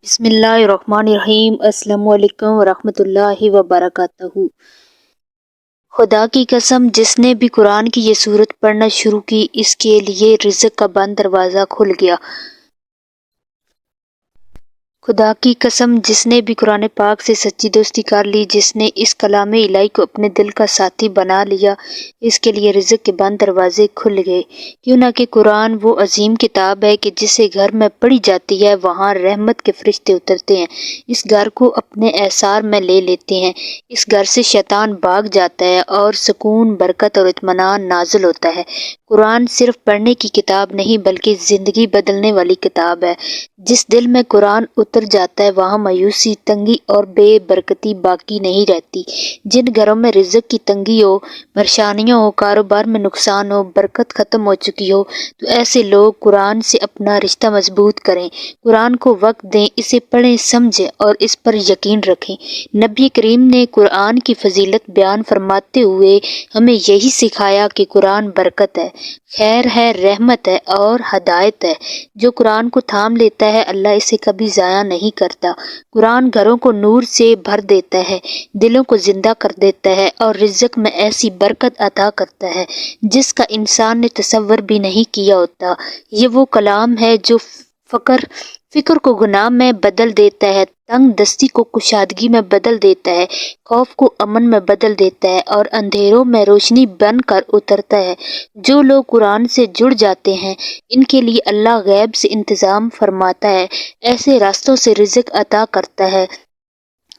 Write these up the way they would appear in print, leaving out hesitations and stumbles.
بسم اللہ الرحمن الرحیم۔ السلام علیکم ورحمۃ اللہ وبرکاتہ۔ خدا کی قسم، جس نے بھی قرآن کی یہ سورت پڑھنا شروع کی، اس کے لیے رزق کا بند دروازہ کھل گیا۔ خدا کی قسم، جس نے بھی قرآن پاک سے سچی دوستی کر لی، جس نے اس کلام الہی کو اپنے دل کا ساتھی بنا لیا، اس کے لیے رزق کے بند دروازے کھل گئے۔ کیوں نہ کہ قرآن وہ عظیم کتاب ہے کہ جسے گھر میں پڑھی جاتی ہے وہاں رحمت کے فرشتے اترتے ہیں، اس گھر کو اپنے احصار میں لے لیتے ہیں، اس گھر سے شیطان بھاگ جاتا ہے اور سکون، برکت اور اطمینان نازل ہوتا ہے۔ قرآن صرف پڑھنے کی کتاب نہیں بلکہ زندگی بدلنے والی کتاب ہے۔ جس دل میں قرآن اتر جاتا ہے وہاں مایوسی، تنگی اور بے برکتی باقی نہیں رہتی۔ جن گھروں میں رزق کی تنگی ہو، پریشانیاں ہو، کاروبار میں نقصان ہو، برکت ختم ہو چکی ہو، تو ایسے لوگ قرآن سے اپنا رشتہ مضبوط کریں، قرآن کو وقت دیں، اسے پڑھیں، سمجھیں اور اس پر یقین رکھیں۔ نبی کریم نے قرآن کی فضیلت بیان فرماتے ہوئے ہمیں یہی سکھایا کہ قرآن برکت ہے، خیر ہے، رحمت ہے اور ہدایت ہے۔ جو قرآن کو تھام لیتا ہے اللہ اسے کبھی ضائع نہیں کرتا۔ قرآن گھروں کو نور سے بھر دیتا ہے، دلوں کو زندہ کر دیتا ہے اور رزق میں ایسی برکت عطا کرتا ہے جس کا انسان نے تصور بھی نہیں کیا ہوتا۔ یہ وہ کلام ہے جو فکر کو گناہ میں بدل دیتا ہے، تنگ دستی کو کشادگی میں بدل دیتا ہے، خوف کو امن میں بدل دیتا ہے اور اندھیروں میں روشنی بن کر اترتا ہے۔ جو لوگ قرآن سے جڑ جاتے ہیں ان کے لیے اللہ غیب سے انتظام فرماتا ہے، ایسے راستوں سے رزق عطا کرتا ہے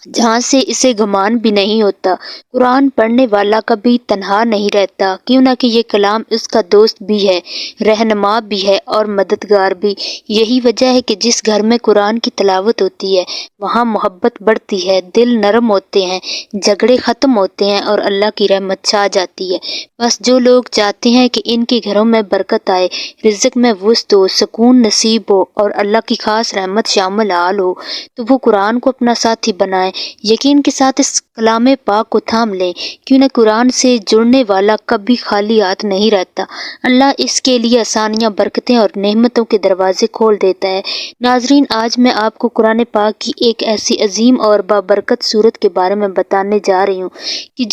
جہاں سے اسے گمان بھی نہیں ہوتا۔ قرآن پڑھنے والا کبھی تنہا نہیں رہتا، کیوں نہ کہ یہ کلام اس کا دوست بھی ہے، رہنما بھی ہے اور مددگار بھی۔ یہی وجہ ہے کہ جس گھر میں قرآن کی تلاوت ہوتی ہے وہاں محبت بڑھتی ہے، دل نرم ہوتے ہیں، جھگڑے ختم ہوتے ہیں اور اللہ کی رحمت چھا جاتی ہے۔ بس جو لوگ چاہتے ہیں کہ ان کے گھروں میں برکت آئے، رزق میں وسعت ہو، سکون نصیب ہو اور اللہ کی خاص رحمت شامل حال ہو، تو وہ قرآن کو اپنا ساتھی بنائیں، یقین کے ساتھ اس کلام پاک کو تھام لیں، کیوں نہ قرآن سے جڑنے والا کبھی خالی ہاتھ نہیں رہتا۔ اللہ اس کے لیے آسانیاں، برکتیں اور نعمتوں کے دروازے کھول دیتا ہے۔ ناظرین، آج میں آپ کو قرآن پاک کی ایک ایسی عظیم اور بابرکت سورت کے بارے میں بتانے جا رہی ہوں کہ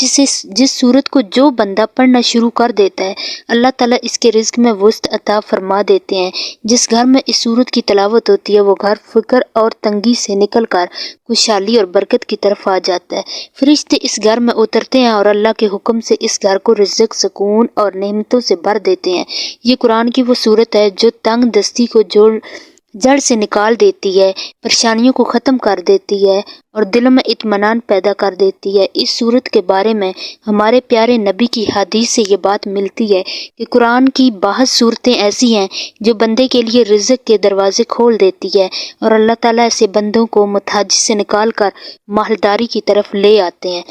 جس سورت کو جو بندہ پڑھنا شروع کر دیتا ہے اللہ تعالیٰ اس کے رزق میں وسعت عطا فرما دیتے ہیں۔ جس گھر میں اس سورت کی تلاوت ہوتی ہے وہ گھر فقر اور تنگی سے نکل کر خوشحالی اور برکت کی طرف آ جاتا ہے۔ فرشتے اس گھر میں اترتے ہیں اور اللہ کے حکم سے اس گھر کو رزق، سکون اور نعمتوں سے بھر دیتے ہیں۔ یہ قرآن کی وہ سورت ہے جو تنگ دستی کو جڑ سے نکال دیتی ہے، پریشانیوں کو ختم کر دیتی ہے اور دلوں میں اطمینان پیدا کر دیتی ہے۔ اس سورت کے بارے میں ہمارے پیارے نبی کی حدیث سے یہ بات ملتی ہے کہ قرآن کی 62 سورتیں ایسی ہیں جو بندے کے لیے رزق کے دروازے کھول دیتی ہے اور اللہ تعالیٰ ایسے بندوں کو متحجی سے نکال کر مالداری کی طرف لے آتے ہیں۔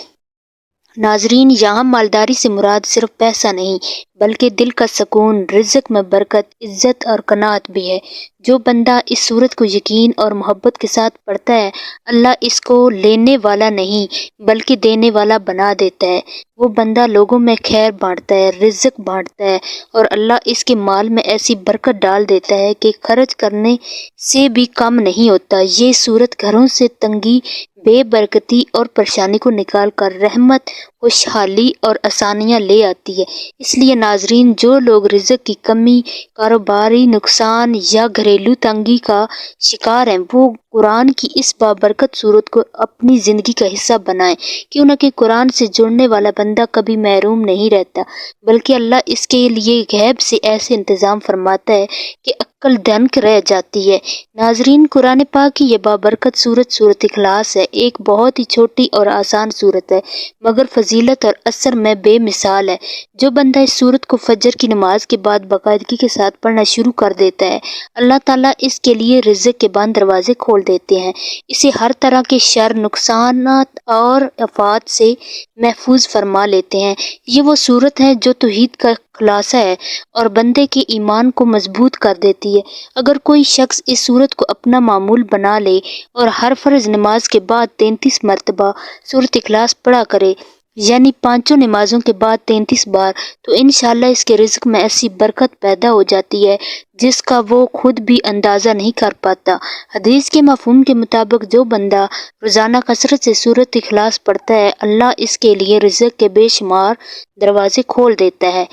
ناظرین، یہاں مالداری سے مراد صرف پیسہ نہیں بلکہ دل کا سکون، رزق میں برکت، عزت اور قناعت بھی ہے۔ جو بندہ اس سورت کو یقین اور محبت کے ساتھ پڑھتا ہے اللہ اس کو لینے والا نہیں بلکہ دینے والا بنا دیتا ہے۔ وہ بندہ لوگوں میں خیر بانٹتا ہے، رزق بانٹتا ہے اور اللہ اس کے مال میں ایسی برکت ڈال دیتا ہے کہ خرچ کرنے سے بھی کم نہیں ہوتا۔ یہ سورت گھروں سے تنگی، بے برکتی اور پریشانی کو نکال کر رحمت، خوشحالی اور آسانیاں لے آتی ہے۔ اس لیے ناظرین، جو لوگ رزق کی کمی، کاروباری نقصان یا گھریلو تنگی کا شکار ہیں وہ قرآن کی اس بابرکت سورت کو اپنی زندگی کا حصہ بنائیں، کیوں نہ کہ قرآن سے جڑنے والا بندہ کبھی محروم نہیں رہتا بلکہ اللہ اس کے لیے غیب سے ایسے انتظام فرماتا ہے کہ عقل دنگ رہ جاتی ہے۔ ناظرین، قرآن پاک کی یہ بابرکت سورت اخلاص ہے۔ ایک بہت ہی چھوٹی اور آسان سورت ہے مگر فضیلت اور اثر میں بے مثال ہے۔ جو بندہ اس سورت کو فجر کی نماز کے بعد باقاعدگی کے ساتھ پڑھنا شروع کر دیتا ہے اللہ تعالیٰ اس کے لیے رزق کے بند دروازے کھول دیتے ہیں، اسے ہر طرح کے شر، نقصانات اور آفات سے محفوظ فرما لیتے ہیں۔ یہ وہ سورت ہے جو توحید کا خلاصہ ہے اور بندے کے ایمان کو مضبوط کر دیتی ہے۔ اگر کوئی شخص اس سورت کو اپنا معمول بنا لے اور ہر فرض نماز کے بعد 33 مرتبہ سورت اخلاص پڑھا کرے یعنی 5 نمازوں کے بعد 33 بار، تو انشاءاللہ اس کے رزق میں ایسی برکت پیدا ہو جاتی ہے جس کا وہ خود بھی اندازہ نہیں کر پاتا۔ حدیث کے مفہوم کے مطابق جو بندہ روزانہ کثرت سے سورۃ اخلاص پڑھتا ہے، اللہ اس کے لیے رزق کے بے شمار دروازے کھول دیتا ہے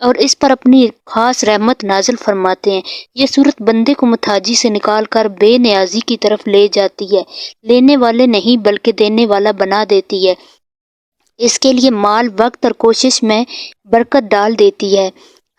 اور اس پر اپنی خاص رحمت نازل فرماتے ہیں۔ یہ صورت بندے کو محتاجی سے نکال کر بے نیازی کی طرف لے جاتی ہے، لینے والے نہیں بلکہ دینے والا بنا دیتی ہے، اس کے لیے مال، وقت اور کوشش میں برکت ڈال دیتی ہے۔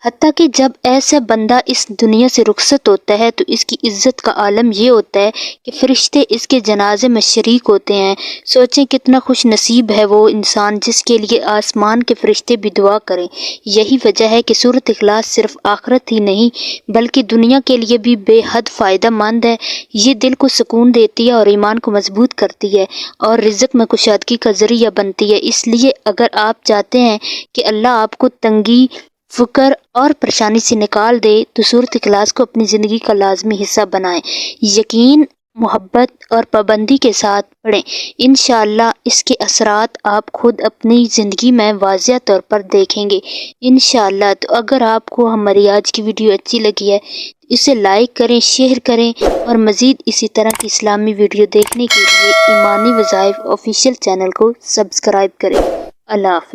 حتیٰ کہ جب ایسا بندہ اس دنیا سے رخصت ہوتا ہے تو اس کی عزت کا عالم یہ ہوتا ہے کہ فرشتے اس کے جنازے میں شریک ہوتے ہیں۔ سوچیں کتنا خوش نصیب ہے وہ انسان جس کے لیے آسمان کے فرشتے بھی دعا کریں۔ یہی وجہ ہے کہ سورۃ اخلاص صرف آخرت ہی نہیں بلکہ دنیا کے لیے بھی بے حد فائدہ مند ہے۔ یہ دل کو سکون دیتی ہے اور ایمان کو مضبوط کرتی ہے اور رزق میں کشادگی کا ذریعہ بنتی ہے۔ اس لیے اگر آپ چاہتے ہیں کہ اللہ آپ کو تنگی، فقر اور پریشانی سے نکال دے تو سورۃ اخلاص کو اپنی زندگی کا لازمی حصہ بنائیں۔ یقین، محبت اور پابندی کے ساتھ پڑھیں۔ انشاءاللہ اس کے اثرات آپ خود اپنی زندگی میں واضح طور پر دیکھیں گے انشاءاللہ۔ تو اگر آپ کو ہماری آج کی ویڈیو اچھی لگی ہے تو اسے لائک کریں، شیئر کریں اور مزید اسی طرح کی اسلامی ویڈیو دیکھنے کے لیے ایمانی وظائف آفیشیل چینل کو سبسکرائب کریں۔ اللہ حافظ۔